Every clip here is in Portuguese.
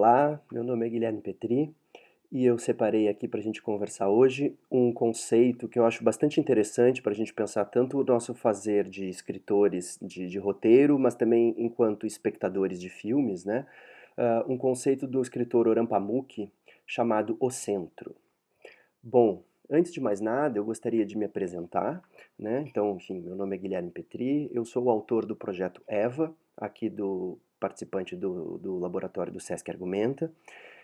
Olá, meu nome é Guilherme Petri e eu separei aqui para a gente conversar hoje um conceito que eu acho bastante interessante para a gente pensar tanto o nosso fazer de escritores de roteiro, mas também enquanto espectadores de filmes, né? Um conceito do escritor Orhan Pamuk chamado O Centro. Bom, antes de mais nada, eu gostaria de me apresentar, né? Então, enfim, meu nome é Guilherme Petri, eu sou o autor do projeto EVA, aqui do participante do laboratório do Sesc Argumenta.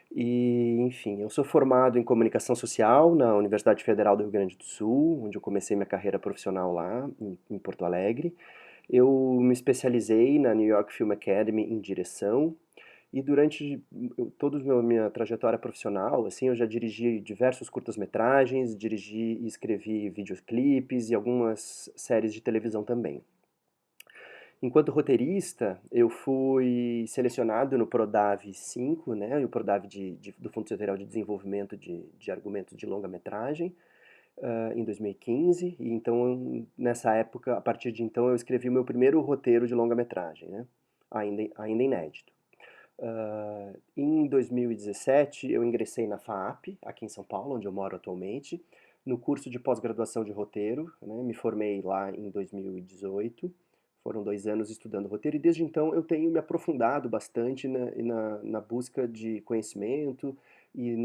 E, enfim, eu sou formado em comunicação social na Universidade Federal do Rio Grande do Sul, onde eu comecei minha carreira profissional lá, em Porto Alegre. Eu me especializei na New York Film Academy em direção e durante toda a minha trajetória profissional, assim, eu já dirigi diversos curtas-metragens, dirigi e escrevi videoclipes e algumas séries de televisão também. Enquanto roteirista, eu fui selecionado no Prodave 5, né, o Prodave do Fundo Federal de Desenvolvimento de Argumentos de Longa-Metragem, em 2015, e então, nessa época, a partir de então, eu escrevi o meu primeiro roteiro de longa-metragem, né, ainda inédito. Em 2017, eu ingressei na FAAP, aqui em São Paulo, onde eu moro atualmente, no curso de pós-graduação de roteiro, né, me formei lá em 2018, foram 2 anos estudando roteiro, e desde então eu tenho me aprofundado bastante na busca de conhecimento e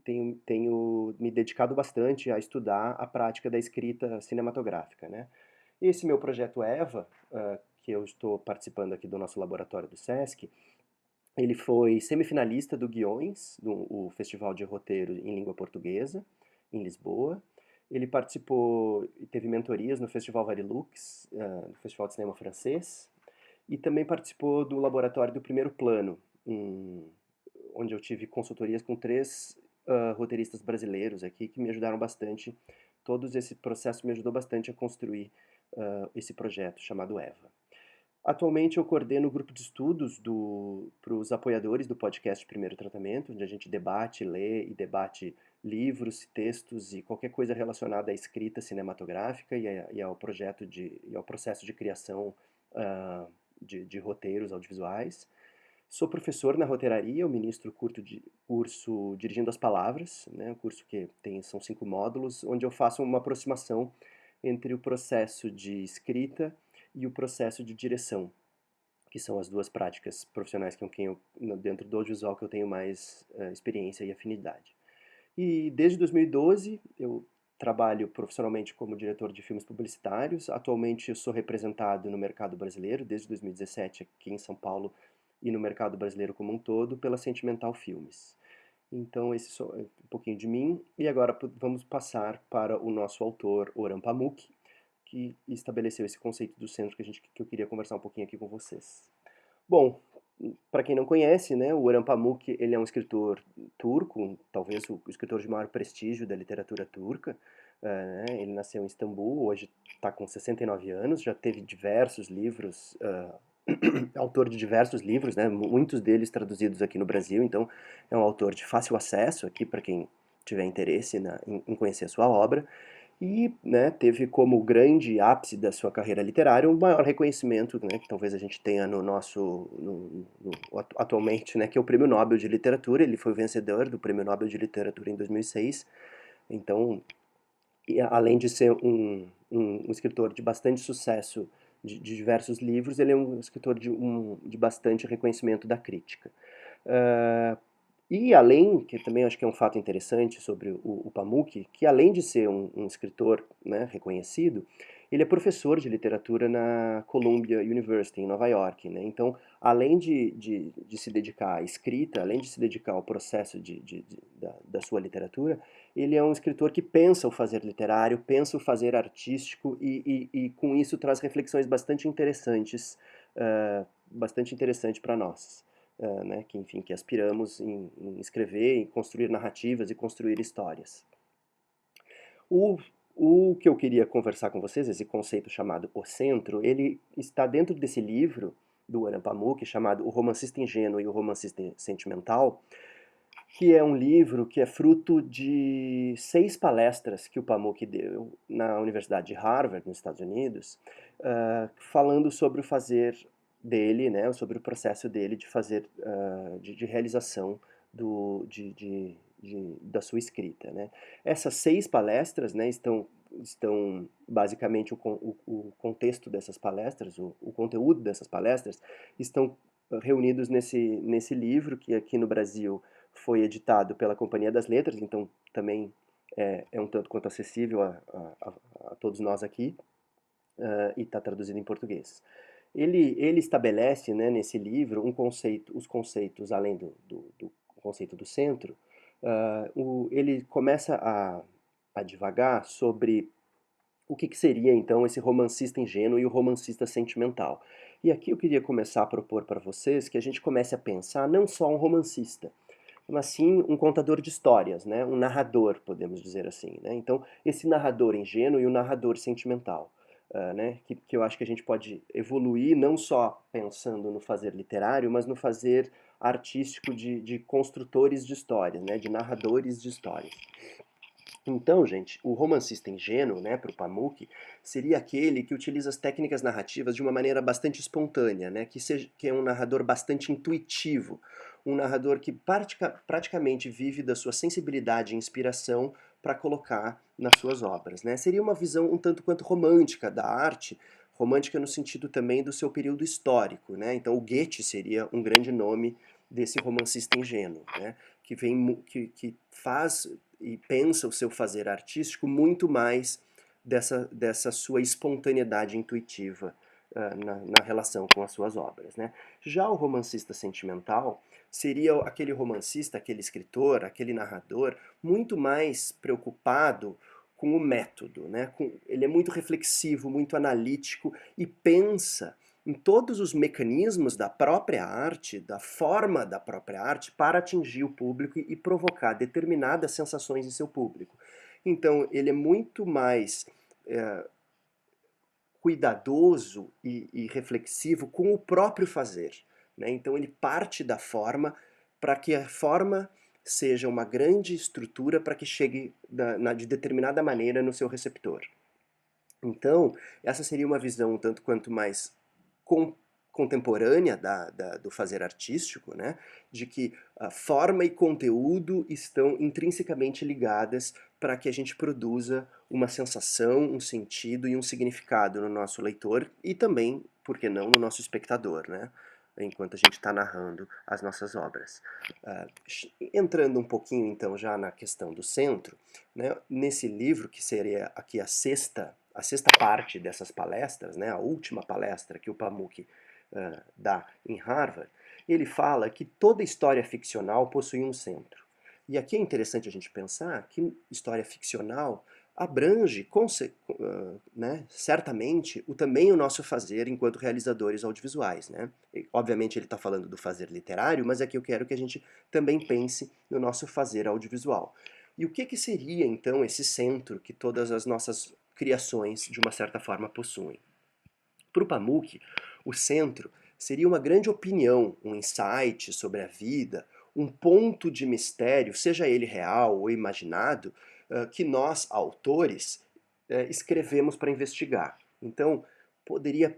tenho me dedicado bastante a estudar a prática da escrita cinematográfica, né. Esse meu projeto EVA, que eu estou participando aqui do nosso laboratório do SESC, ele foi semifinalista do Guiões, o Festival de Roteiro em Língua Portuguesa, em Lisboa. Ele participou e teve mentorias no Festival Varilux, no Festival de Cinema Francês, e também participou do Laboratório do Primeiro Plano, onde eu tive consultorias com três roteiristas brasileiros aqui que me ajudaram bastante. Todo esse processo me ajudou bastante a construir esse projeto chamado EVA. Atualmente eu coordeno o grupo de estudos para os apoiadores do podcast Primeiro Tratamento, onde a gente debate, lê e debate livros, textos e qualquer coisa relacionada à escrita cinematográfica e ao e ao processo de criação de roteiros audiovisuais. Sou professor na roteiraria, eu ministro curso Dirigindo as Palavras, né, um curso que são 5 módulos, onde eu faço uma aproximação entre o processo de escrita e o processo de direção, que são as duas práticas profissionais com quem dentro do audiovisual que eu tenho mais experiência e afinidade. E desde 2012 eu trabalho profissionalmente como diretor de filmes publicitários. Atualmente eu sou representado no mercado brasileiro, desde 2017 aqui em São Paulo e no mercado brasileiro como um todo, pela Sentimental Filmes. Então esse é um pouquinho de mim. E agora vamos passar para o nosso autor, Orhan Pamuk, que estabeleceu esse conceito do centro que eu queria conversar um pouquinho aqui com vocês. Bom, para quem não conhece, né, o Orhan Pamuk, ele é um escritor turco, talvez o escritor de maior prestígio da literatura turca. Né, ele nasceu em Istambul, hoje está com 69 anos, já teve diversos livros, autor de diversos livros, né, muitos deles traduzidos aqui no Brasil, então é um autor de fácil acesso aqui para quem tiver interesse em conhecer a sua obra. E, né, teve como grande ápice da sua carreira literária o maior reconhecimento, né, que talvez a gente tenha atualmente, né, que é o Prêmio Nobel de Literatura. Ele foi o vencedor do Prêmio Nobel de Literatura em 2006. Então, além de ser um escritor de bastante sucesso de diversos livros, ele é um escritor de bastante reconhecimento da crítica. Uh, e além, que também acho que é um fato interessante sobre o Pamuk, que além de ser um escritor, né, reconhecido, ele é professor de literatura na Columbia University, em Nova York. Né? Então, além de se dedicar à escrita, além de se dedicar ao processo da sua literatura, ele é um escritor que pensa o fazer literário, pensa o fazer artístico e com isso traz reflexões bastante interessantes para nós. Né, que, enfim, que aspiramos em escrever, em construir narrativas e construir histórias. O, o que eu queria conversar com vocês, esse conceito chamado O Centro, ele está dentro desse livro do Orhan Pamuk, chamado O Romancista Ingênuo e o Romancista Sentimental, que é um livro que é fruto de 6 palestras que o Pamuk deu na Universidade de Harvard, nos Estados Unidos, falando sobre o fazer dele, né, sobre o processo dele de fazer, de realização da sua escrita, né. Essas 6 palestras, né, estão basicamente o contexto dessas palestras, o conteúdo dessas palestras, estão reunidos nesse livro, que aqui no Brasil foi editado pela Companhia das Letras, então também é um tanto quanto acessível a todos nós aqui, e está traduzido em português. Ele estabelece, né, nesse livro os conceitos, além do conceito do centro, ele começa a divagar sobre o que seria então esse romancista ingênuo e o romancista sentimental. E aqui eu queria começar a propor para vocês que a gente comece a pensar não só um romancista, mas sim um contador de histórias, né? Um narrador, podemos dizer assim. Né? Então, esse narrador ingênuo e o narrador sentimental. Né? Que eu acho que a gente pode evoluir não só pensando no fazer literário, mas no fazer artístico de construtores de histórias, né? De narradores de histórias. Então, gente, o romancista ingênuo, né, para o Pamuk, seria aquele que utiliza as técnicas narrativas de uma maneira bastante espontânea, né, que é um narrador bastante intuitivo, um narrador que praticamente vive da sua sensibilidade e inspiração para colocar nas suas obras, né. Seria uma visão um tanto quanto romântica da arte, romântica no sentido também do seu período histórico, né. Então, o Goethe seria um grande nome desse romancista ingênuo, né, que faz e pensa o seu fazer artístico muito mais dessa sua espontaneidade intuitiva na relação com as suas obras. Né? Já o romancista sentimental seria aquele romancista, aquele escritor, aquele narrador muito mais preocupado com o método. Né? Ele é muito reflexivo, muito analítico e pensa em todos os mecanismos da própria arte, da forma da própria arte, para atingir o público e provocar determinadas sensações em seu público. Então, ele é muito mais cuidadoso e reflexivo com o próprio fazer. Né? Então, ele parte da forma para que a forma seja uma grande estrutura para que chegue de determinada maneira no seu receptor. Então, essa seria uma visão um tanto quanto mais contemporânea do fazer artístico, né? De que a forma e conteúdo estão intrinsecamente ligadas para que a gente produza uma sensação, um sentido e um significado no nosso leitor e também, por que não, no nosso espectador, né? Enquanto a gente está narrando as nossas obras. Entrando um pouquinho então já na questão do centro, né? Nesse livro, que seria aqui a sexta parte dessas palestras, né, a última palestra que o Pamuk dá em Harvard, ele fala que toda história ficcional possui um centro. E aqui é interessante a gente pensar que história ficcional abrange, né, certamente, também o nosso fazer enquanto realizadores audiovisuais. Né? E, obviamente ele está falando do fazer literário, mas aqui eu quero que a gente também pense no nosso fazer audiovisual. E o que seria, então, esse centro que todas as nossas criações, de uma certa forma, possuem? Para o Pamuk, o centro seria uma grande opinião, um insight sobre a vida, um ponto de mistério, seja ele real ou imaginado, que nós, autores, escrevemos para investigar. Então,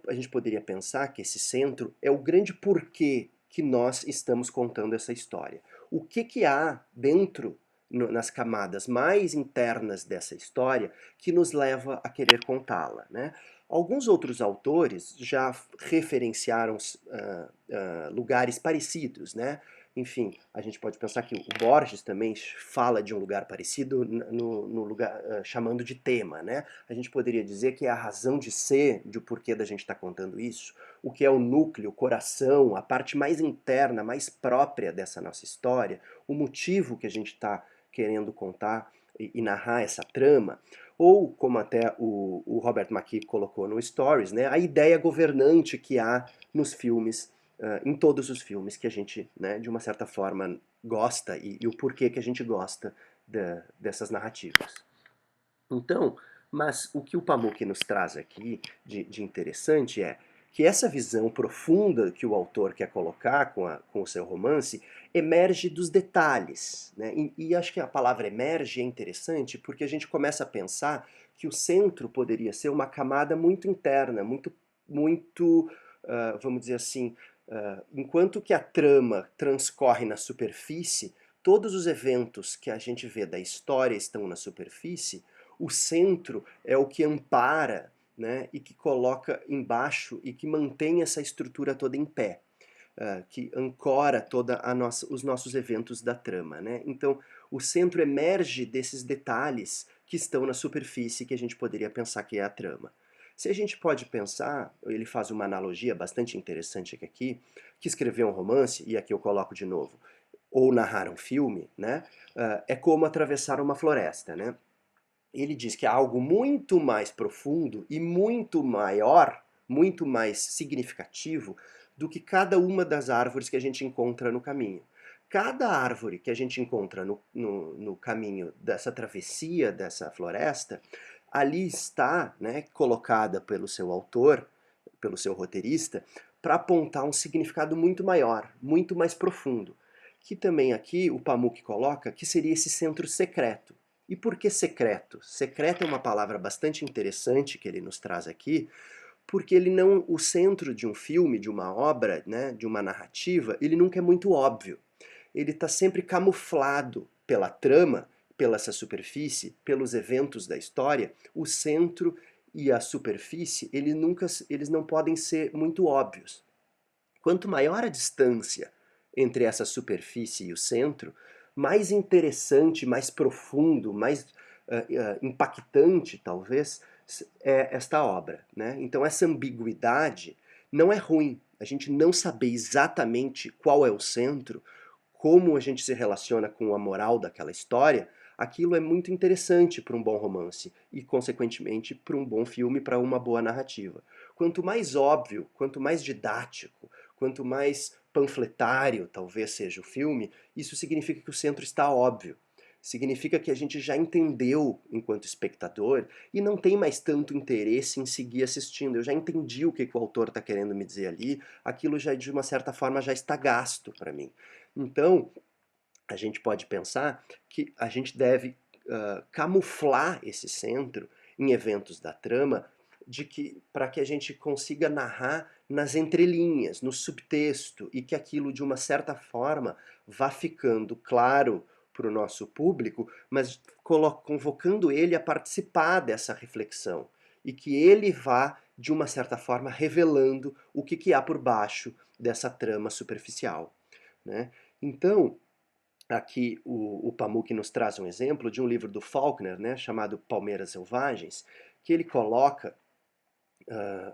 a gente poderia pensar que esse centro é o grande porquê que nós estamos contando essa história. O que há dentro, nas camadas mais internas dessa história, que nos leva a querer contá-la, né? Alguns outros autores já referenciaram lugares parecidos, né? Enfim, a gente pode pensar que o Borges também fala de um lugar parecido no lugar, chamando de tema, né? A gente poderia dizer que é a razão de ser, de o porquê da gente estar contando isso, o que é o núcleo, o coração, a parte mais interna, mais própria dessa nossa história, o motivo que a gente está querendo contar e narrar essa trama, ou, como até o Robert McKee colocou no Stories, né, a ideia governante que há nos filmes, em todos os filmes que a gente, né, de uma certa forma, gosta e o porquê que a gente gosta dessas narrativas. Então, mas o que o Pamuk nos traz aqui de interessante é que essa visão profunda que o autor quer colocar com o seu romance emerge dos detalhes. Né? E acho que a palavra emerge é interessante porque a gente começa a pensar que o centro poderia ser uma camada muito interna, muito vamos dizer assim, enquanto que a trama transcorre na superfície, todos os eventos que a gente vê da história estão na superfície, o centro é o que ampara, né, e que coloca embaixo e que mantém essa estrutura toda em pé, que ancora toda os nossos eventos da trama, né? Então, o centro emerge desses detalhes que estão na superfície que a gente poderia pensar que é a trama. Se a gente pode pensar, ele faz uma analogia bastante interessante aqui, que escrever um romance, e aqui eu coloco de novo, ou narrar um filme, né? É como atravessar uma floresta, né? Ele diz que há algo muito mais profundo e muito maior, muito mais significativo do que cada uma das árvores que a gente encontra no caminho. Cada árvore que a gente encontra no caminho dessa travessia, dessa floresta, ali está, né, colocada pelo seu autor, pelo seu roteirista, para apontar um significado muito maior, muito mais profundo. Que também aqui o Pamuk coloca que seria esse centro secreto. E por que secreto? Secreto é uma palavra bastante interessante que ele nos traz aqui, porque ele não, o centro de um filme, de uma obra, né, de uma narrativa, ele nunca é muito óbvio. Ele está sempre camuflado pela trama, pela essa superfície, pelos eventos da história. O centro e a superfície, eles não podem ser muito óbvios. Quanto maior a distância entre essa superfície e o centro, mais interessante, mais profundo, mais impactante, talvez, é esta obra, né? Então essa ambiguidade não é ruim. A gente não saber exatamente qual é o centro, como a gente se relaciona com a moral daquela história, aquilo é muito interessante para um bom romance e, consequentemente, para um bom filme, para uma boa narrativa. Quanto mais óbvio, quanto mais didático, quanto mais panfletário talvez seja o filme, isso significa que o centro está óbvio. Significa que a gente já entendeu enquanto espectador e não tem mais tanto interesse em seguir assistindo. Eu já entendi o que o autor está querendo me dizer ali, aquilo já de uma certa forma já está gasto para mim. Então, a gente pode pensar que a gente deve camuflar esse centro em eventos da trama para que a gente consiga narrar nas entrelinhas, no subtexto, e que aquilo, de uma certa forma, vá ficando claro para o nosso público, mas convocando ele a participar dessa reflexão, e que ele vá, de uma certa forma, revelando o que há por baixo dessa trama superficial, né? Então, aqui o Pamuk nos traz um exemplo de um livro do Faulkner, né, chamado Palmeiras Selvagens, que ele coloca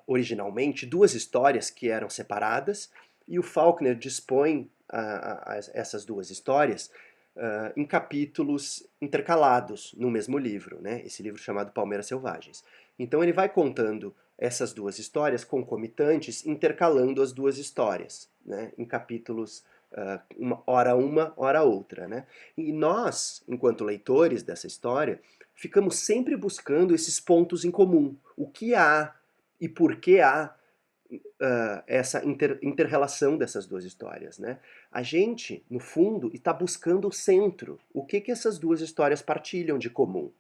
originalmente duas histórias que eram separadas, e o Faulkner dispõe essas duas histórias em capítulos intercalados no mesmo livro, né, esse livro chamado Palmeiras Selvagens. Então ele vai contando essas duas histórias concomitantes, intercalando as duas histórias, né, em capítulos uma, hora outra, né? E nós, enquanto leitores dessa história, ficamos sempre buscando esses pontos em comum. O que há e por que há essa inter-relação dessas duas histórias, né? A gente, no fundo, está buscando o centro. O que essas duas histórias partilham de comum?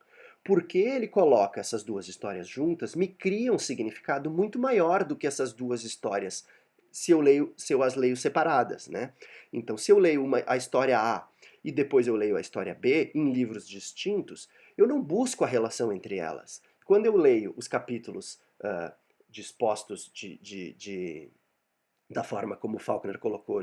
Porque ele coloca essas duas histórias juntas, me cria um significado muito maior do que essas duas histórias se eu as leio separadas, né? Então, se eu leio a história A e depois eu leio a história B em livros distintos, eu não busco a relação entre elas. Quando eu leio os capítulos dispostos da forma como o Faulkner colocou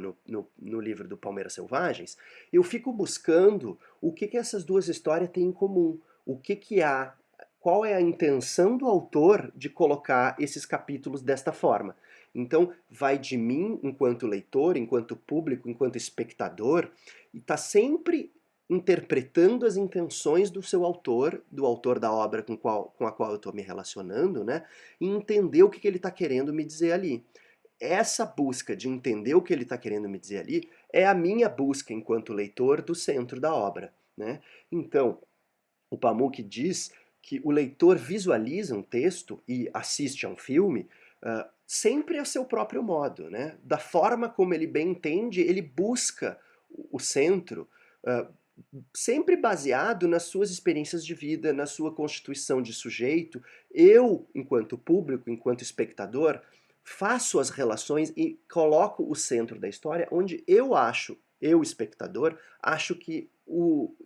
no livro do Palmeiras Selvagens, eu fico buscando o que essas duas histórias têm em comum, o que há, qual é a intenção do autor de colocar esses capítulos desta forma. Então, vai de mim, enquanto leitor, enquanto público, enquanto espectador, e está sempre interpretando as intenções do seu autor, do autor da obra com a qual eu estou me relacionando, né? E entender o que ele está querendo me dizer ali. Essa busca de entender o que ele está querendo me dizer ali é a minha busca enquanto leitor do centro da obra, né? Então, o Pamuk diz que o leitor visualiza um texto e assiste a um filme sempre a seu próprio modo, né? Da forma como ele bem entende, ele busca o centro, uh, sempre baseado nas suas experiências de vida, na sua constituição de sujeito. Eu, enquanto público, enquanto espectador, faço as relações e coloco o centro da história onde eu acho, eu espectador, acho que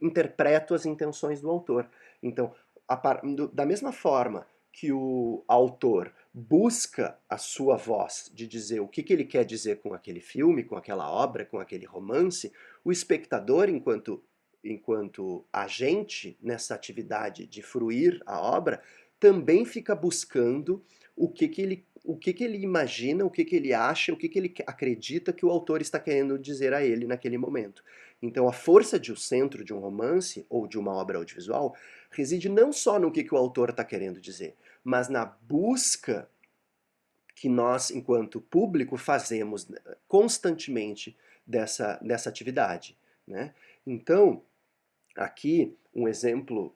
interpreto as intenções do autor. Então, da mesma forma que o autor busca a sua voz de dizer o que ele quer dizer com aquele filme, com aquela obra, com aquele romance, o espectador, enquanto agente nessa atividade de fruir a obra, também fica buscando o que ele imagina, o que ele acha, o que ele acredita que o autor está querendo dizer a ele naquele momento. Então, a força de o centro de um romance ou de uma obra audiovisual reside não só no que o autor está querendo dizer, mas na busca que nós, enquanto público, fazemos constantemente dessa atividade, né? Então, aqui um exemplo,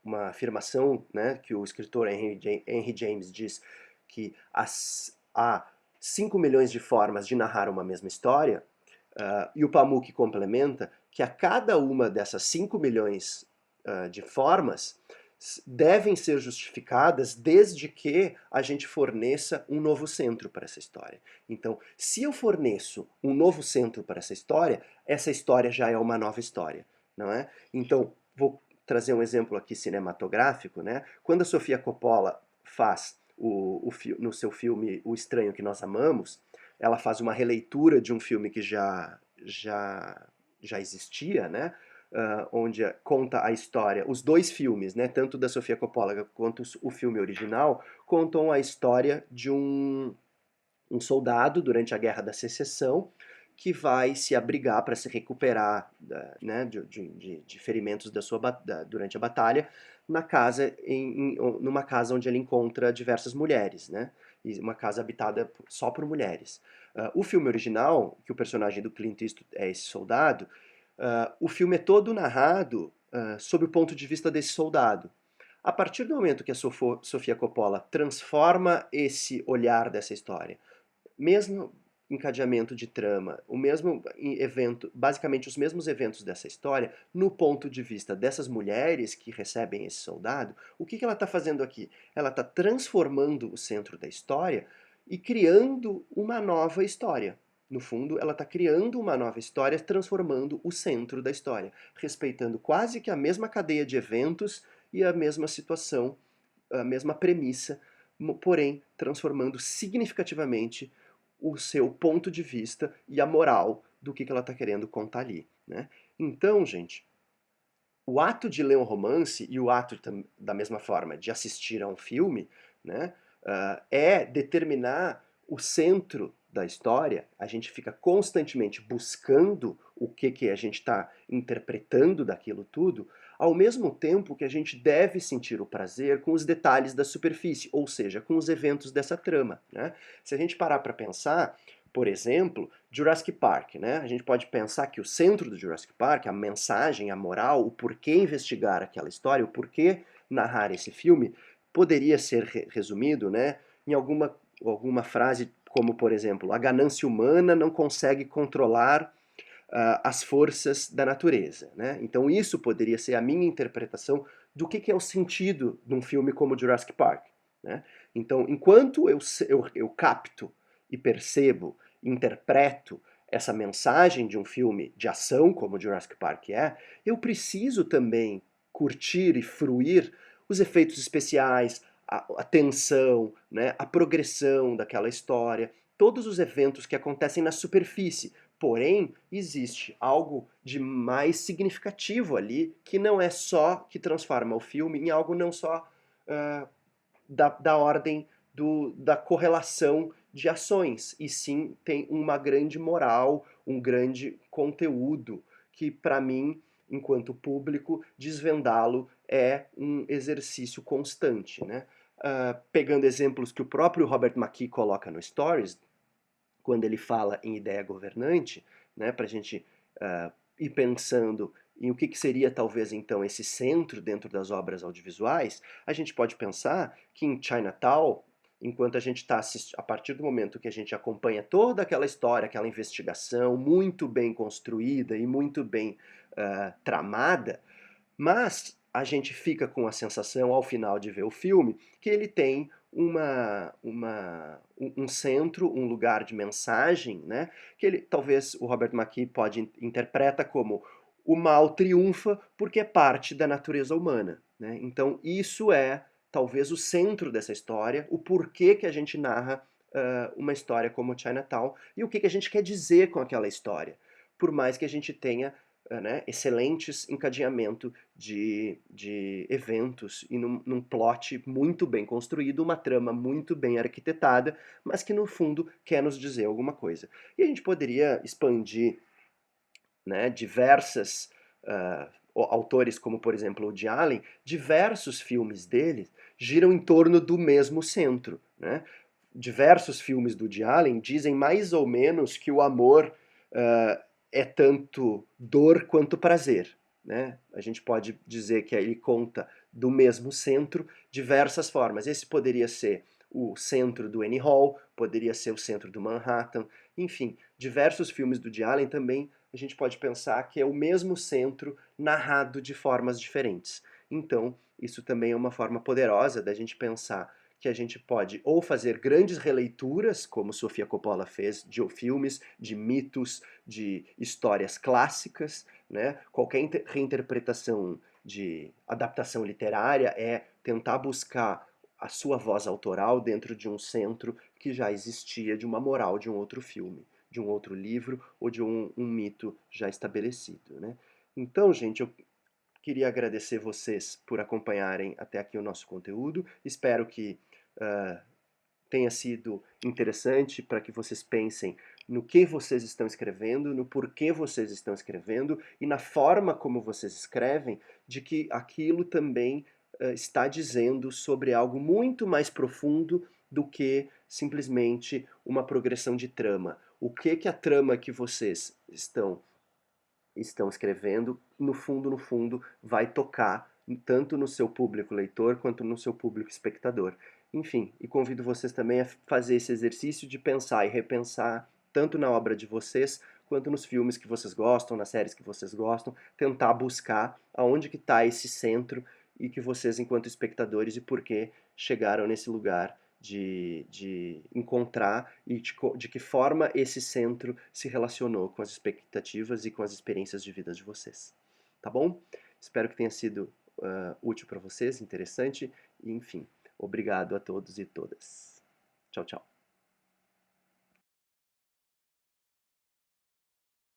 uma afirmação, né, que o escritor Henry James diz que há 5 milhões de formas de narrar uma mesma história, e o Pamuk complementa que a cada uma dessas 5 milhões de formas devem ser justificadas desde que a gente forneça um novo centro para essa história. Então, se eu forneço um novo centro para essa história já é uma nova história, não é? Então, vou trazer um exemplo aqui cinematográfico, né? Quando a Sofia Coppola faz no seu filme O Estranho que Nós Amamos, ela faz uma releitura de um filme que já existia, né? Onde conta a história, os dois filmes, né, tanto da Sofia Coppola quanto o filme original, contam a história de um soldado durante a Guerra da Secessão que vai se abrigar para se recuperar né, de ferimentos durante a batalha numa casa onde ele encontra diversas mulheres, né? E uma casa habitada só por mulheres. O filme original, que o personagem do Clint Eastwood é esse soldado, o filme é todo narrado sob o ponto de vista desse soldado. A partir do momento que a Sofia Coppola transforma esse olhar dessa história, mesmo encadeamento de trama, o mesmo evento, basicamente os mesmos eventos dessa história, no ponto de vista dessas mulheres que recebem esse soldado, o que ela está fazendo aqui? Ela está transformando o centro da história e criando uma nova história. No fundo, ela está criando uma nova história, transformando o centro da história, respeitando quase que a mesma cadeia de eventos e a mesma situação, a mesma premissa, porém transformando significativamente o seu ponto de vista e a moral do que ela está querendo contar ali, né? Então, gente, o ato de ler um romance e o ato da mesma forma de assistir a um filme, né, é determinar o centro da história. A gente fica constantemente buscando o que a gente está interpretando daquilo tudo, ao mesmo tempo que a gente deve sentir o prazer com os detalhes da superfície, ou seja, com os eventos dessa trama, né? Se a gente parar para pensar, por exemplo, Jurassic Park, né? A gente pode pensar que o centro do Jurassic Park, a mensagem, a moral, o porquê investigar aquela história, o porquê narrar esse filme, poderia ser resumido, né, em alguma frase como, por exemplo, a ganância humana não consegue controlar as forças da natureza, né? Então isso poderia ser a minha interpretação do que é o sentido de um filme como Jurassic Park, né? Então, enquanto eu capto e percebo, interpreto essa mensagem de um filme de ação, como Jurassic Park é, eu preciso também curtir e fruir os efeitos especiais, a tensão, né, a progressão daquela história, todos os eventos que acontecem na superfície. Porém, existe algo de mais significativo ali, que não é só que transforma o filme em algo não só uh, da ordem da correlação de ações, e sim tem uma grande moral, um grande conteúdo que, para mim, enquanto público, desvendá-lo é um exercício constante, né? Pegando exemplos que o próprio Robert McKee coloca no Stories, quando ele fala em ideia governante, né, para a gente ir pensando em o que seria talvez então esse centro dentro das obras audiovisuais, a gente pode pensar que em Chinatown, enquanto a gente está a partir do momento que a gente acompanha toda aquela história, aquela investigação muito bem construída e muito bem tramada, mas a gente fica com a sensação ao final de ver o filme que ele tem um centro, um lugar de mensagem, né? Que ele, talvez o Robert McKee interpreta como o mal triunfa porque é parte da natureza humana, né? Então isso é talvez o centro dessa história, o porquê que a gente narra uma história como Chinatown e o que a gente quer dizer com aquela história. Por mais que a gente tenha né, excelentes encadeamento de eventos e num plot muito bem construído, uma trama muito bem arquitetada, mas que no fundo quer nos dizer alguma coisa. E a gente poderia expandir, né, diversas autores, como por exemplo o Woody Allen, diversos filmes dele giram em torno do mesmo centro, né? Diversos filmes do Woody Allen dizem mais ou menos que o amor é tanto dor quanto prazer, né? A gente pode dizer que ele conta do mesmo centro diversas formas. Esse poderia ser o centro do Annie Hall, poderia ser o centro do Manhattan, enfim, diversos filmes do Woody Allen também a gente pode pensar que é o mesmo centro narrado de formas diferentes. Então, isso também é uma forma poderosa da gente pensar que a gente pode ou fazer grandes releituras, como Sofia Coppola fez, de filmes, de mitos, de histórias clássicas, né? Qualquer reinterpretação de adaptação literária é tentar buscar a sua voz autoral dentro de um centro que já existia, de uma moral de um outro filme, de um outro livro ou de um mito já estabelecido, né? Então, gente, eu queria agradecer vocês por acompanharem até aqui o nosso conteúdo. Espero que uh, tenha sido interessante para que vocês pensem no que vocês estão escrevendo, no porquê vocês estão escrevendo e na forma como vocês escrevem, de que aquilo também está dizendo sobre algo muito mais profundo do que simplesmente uma progressão de trama. O que a trama que vocês estão escrevendo, no fundo, vai tocar tanto no seu público leitor quanto no seu público espectador. Enfim, e convido vocês também a fazer esse exercício de pensar e repensar tanto na obra de vocês quanto nos filmes que vocês gostam, nas séries que vocês gostam, tentar buscar aonde que está esse centro e que vocês, enquanto espectadores, e por que chegaram nesse lugar de encontrar e de que forma esse centro se relacionou com as expectativas e com as experiências de vida de vocês. Tá bom? Espero que tenha sido útil para vocês, interessante, e enfim, obrigado a todos e todas. Tchau, tchau.